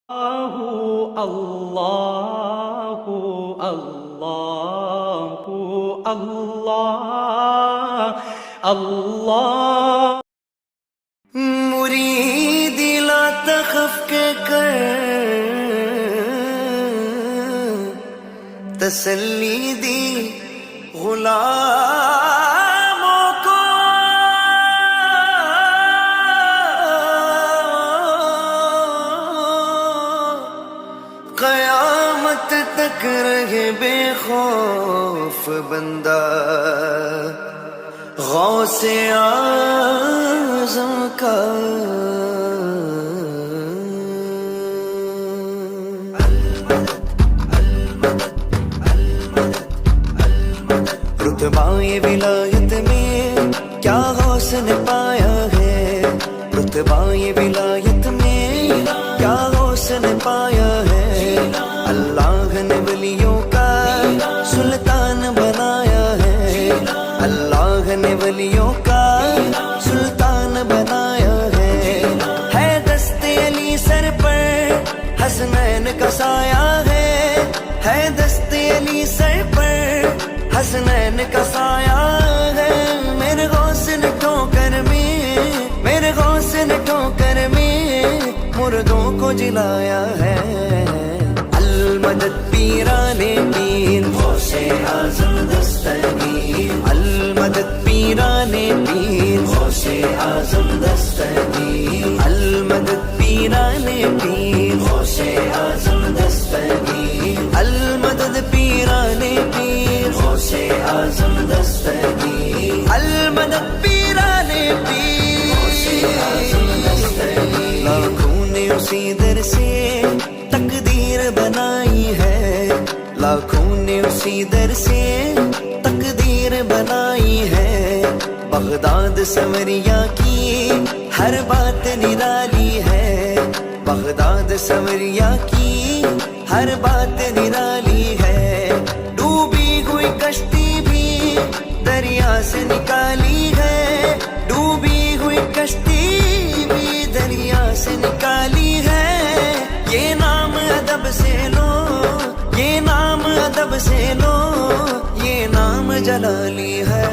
اللہ اللہ اللہ اللہ مرید لا تخف کے کر تسلی دی غلاموں کو قیامت تک رہے بے خوف بندہ غوث اعظم کا رتبہ ولایت میں کیا غوث نے پایا ہے، رتبہ ولایت میں کیا غوث نے پایا ہے، اللہ نے ولیوں کا سلطان بنایا ہے، اللہ نے ولیوں کا سلطان بنایا ہے دست علی سر پر حسنین کا سایہ ہے دست علی سر پر حسنین کا سایہ ہے، میرے غوث نے ٹھوکر میں میرے غوث نے ٹھوکر میں مردوں کو جلایا ہے، المدد پیران پیر غوث اعظم دستگیر، المدد پیران پیر غوث اعظم دستگیر، المدد پیران پیر غوث اعظم دستگیر، المدد پیران پیر غوث اعظم دستگیر، المدد پیران پیر غوث اعظم دستگیر، لاکھوں نے اسی در سے تقدیر بنائی ہے، لاکھوں نے اسی در سے تقدیر بنائی ہے، بغداد سمریا کی ہر بات نرالی ہے، بغداد سمریا کی ہر بات نرالی ہے، ڈوبی ہوئی کشتی بھی دریا سے نکالی ہے، ڈوبی ہوئی کشتی بھی دریا سے نکالی ہے، یہ نام ادب سے لو یہ نام ادب سے لو یہ نام جلالی ہے،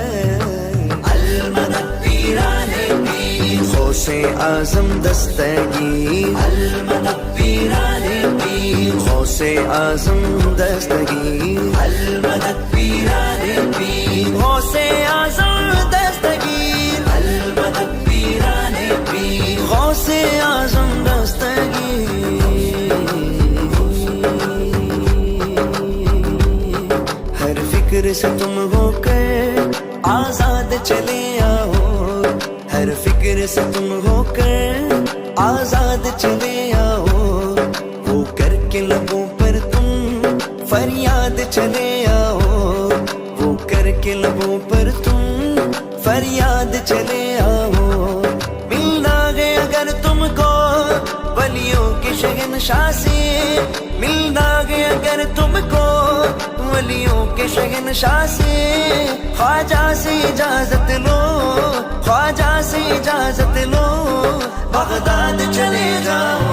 المدد پیران پیر غوث اعظم دستگیر، المدد پیران پیر غوث اعظم دستگیر، المدد پیران پیر غوث اعظم دستگیر، المدد پیران پیر غوث اعظم دستگیر، ہر فکر سے تم ہو کر آزاد چلے آؤ، ہر فکر سے تم ہو کر آزاد چلے آؤ، وہ کر کے لبوں پر تم فریاد چلے آؤ، وہ کر کے لبوں پر تم فریاد چلے آؤ، ملنا گے اگر تم کو ولیوں کے شہنشاہ سے، ملنا گے اگر تم کو ولیوں کے شہنشاہ سے، خواجہ سے اجازت لو خواجہ سے اجازت لو بغداد چلے جاؤ،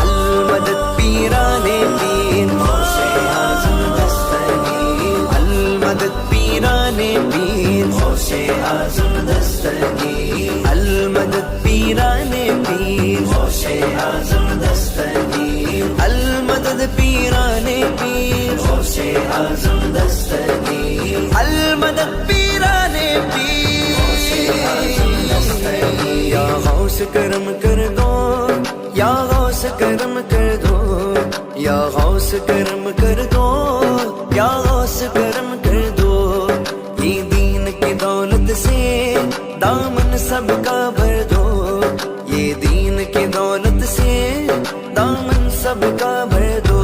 المدد پیران پیر غوث اعظم دستگیر، المدد پیران پیر غوث اعظم دستگیر، المدد پیران پیر غوث اعظم دستگیر، المدد پیران پیر غوث اعظم دستگیر، المدد پیران پیر غوث اعظم دستگیر، یا غوث کرم کر دو یا غوث کرم کر دو یا غوث کرم کر دو یا غوث کرم کر دو، یہ دین کی دولت سے دامن سب کا بھر دو، یہ دین کی دولت سے دامن سب کا بھر دو،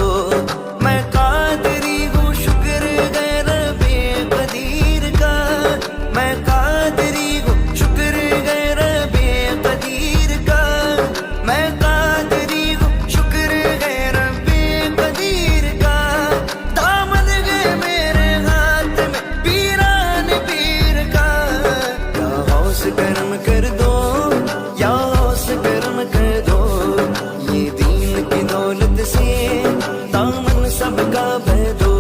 میں قادری ہوں شکر غیر بے قدیر کا، میں قادری ہوں شکر غیر بے قدیر کا، میں قادری ہوں شکر غیر بے قدیر کا، दौलत से दामन सबका भर दो,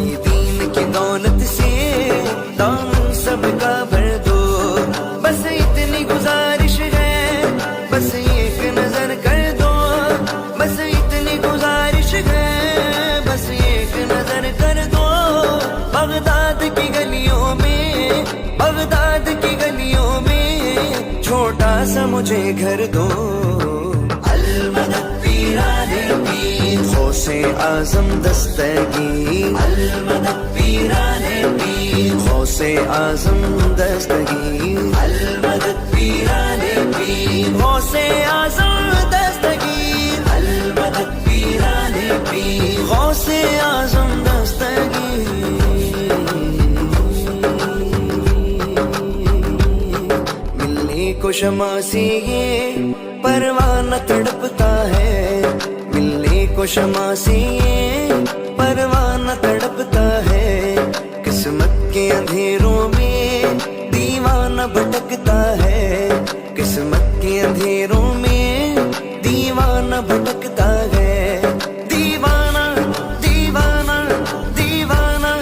ये दीन की दौलत से दामन सबका भर दो। बस इतनी गुजारिश है, बस एक नजर कर दो, बस इतनी गुजारिश है, बस एक नजर कर दो। बगदाद की गलियों में, बगदाद की गलियों में छोटा सा मुझे घर दो। अलमदद पीराने पीर गौसे आजम दस्तगीर, अलमदद पीराने पीर गौसे आजम दस्तगीर, अलमदद पीराने पीर गौसे आजम दस्तगीर, अलमदद पीराने पीर गौसे आजम दस्तगीर। मिलने को शमा से ये परवाना तड़पता है, मिलने को शमा से ये परवाना तड़पता है। किस्मत के अंधेरों में दीवाना भटकता है, किस्मत के अंधेरों में दीवाना भटकता है। दीवाना दीवाना दीवाना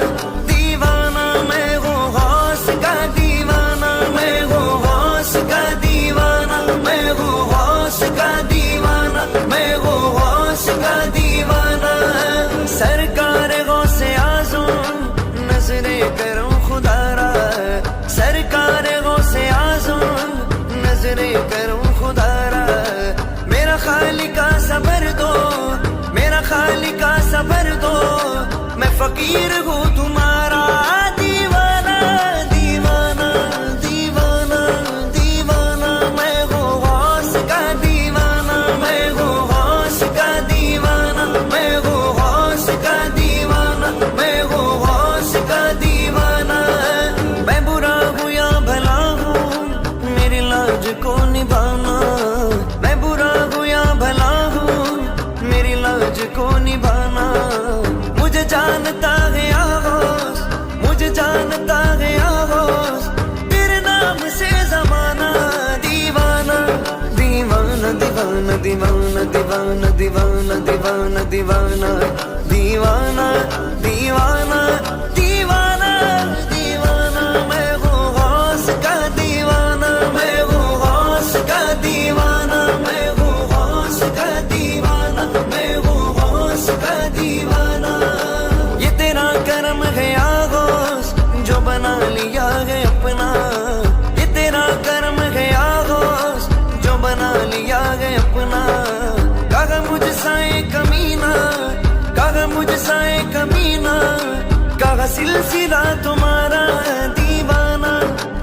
दीवाना मैं हूँ गौस का दीवाना, मैं हूँ गौस का दीवाना, मैं हूँ गौस का दीवाना, मैं हूँ गौस का दीवाना। सरकार गौसे आज़म नजरे करम खुदारा, सरकार गौसे आज़म नजरे करम खुदारा। मेरा खालिका सबर दो, मेरा खालिका सबर दो, मैं फकीर हूँ तुम्हारा। दीवाना दीवाना दीवाना दीवाना मैं हूँ गौस का दीवाना, मैं हूँ गौस का दीवाना, मैं हूँ गौस का दीवाना, मैं हूँ गौस का दीवाना। मैं बुरा हूँ या भला हूँ मेरी लाज को निभाना, मैं बुरा हूँ या भला हूँ मेरी लाज को निभाना। मुझे जानता है आगोश, मुझे जानता है आगोश, तेरे नाम से जमाना। दीवाना दीवाना दीवाना दीवाना दीवाना दीवाना दीवाना दीवाना दीवाना दीवाना दीवाना दीवाना मैं हूँ गौस का दीवाना, मैं हूँ गौस का दीवाना, मैं हूँ गौस का दीवाना, मैं हूँ गौस का दीवाना। ये तेरा करम है आगोश जो बना लिया है अपना, ये तेरा करम है आगोश जो बना लिया है अपना। कहा मुझसा एक कमीना, कहा मुझसा एक कमीना, कहा सिलसिला तुम्हारा। दीवाना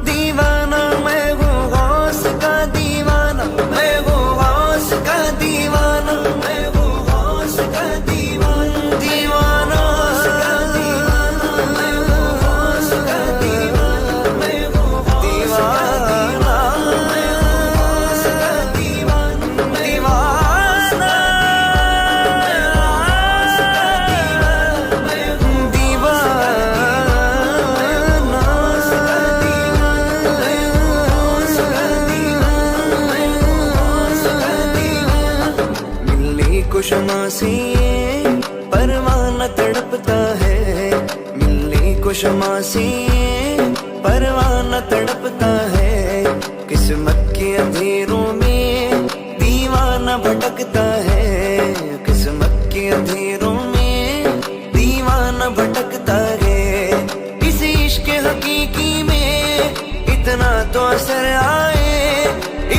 दीवाना मैं हूँ गौस का दीवाना, मैं हूँ गौस का दीवाना, मैं हूँ गौस का दीवाना। दीवाना मैं हूँ गौस का दीवाना, मैं हूँ दीवाना, मैं हूँ गौस का दीवाना। दीवाना मैं हूँ शमा से परवाना तड़पता है, मिलने को शमा से परवाना तड़पता है। किस्मत के अंधेरों में दीवाना भटकता है, किस्मत के अंधेरों में दीवाना भटकता है। इस इश्क हकीकी में इतना तो असर आए,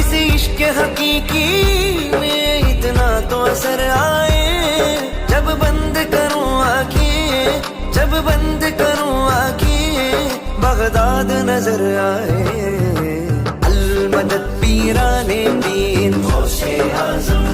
इस इश्क हकीकी में इतना तो असर आए। जब बंद करूं आँखें, जब बंद करूं आँखें, बगदाद नजर आए। अलमदद पीराने पीर गौसे आज़म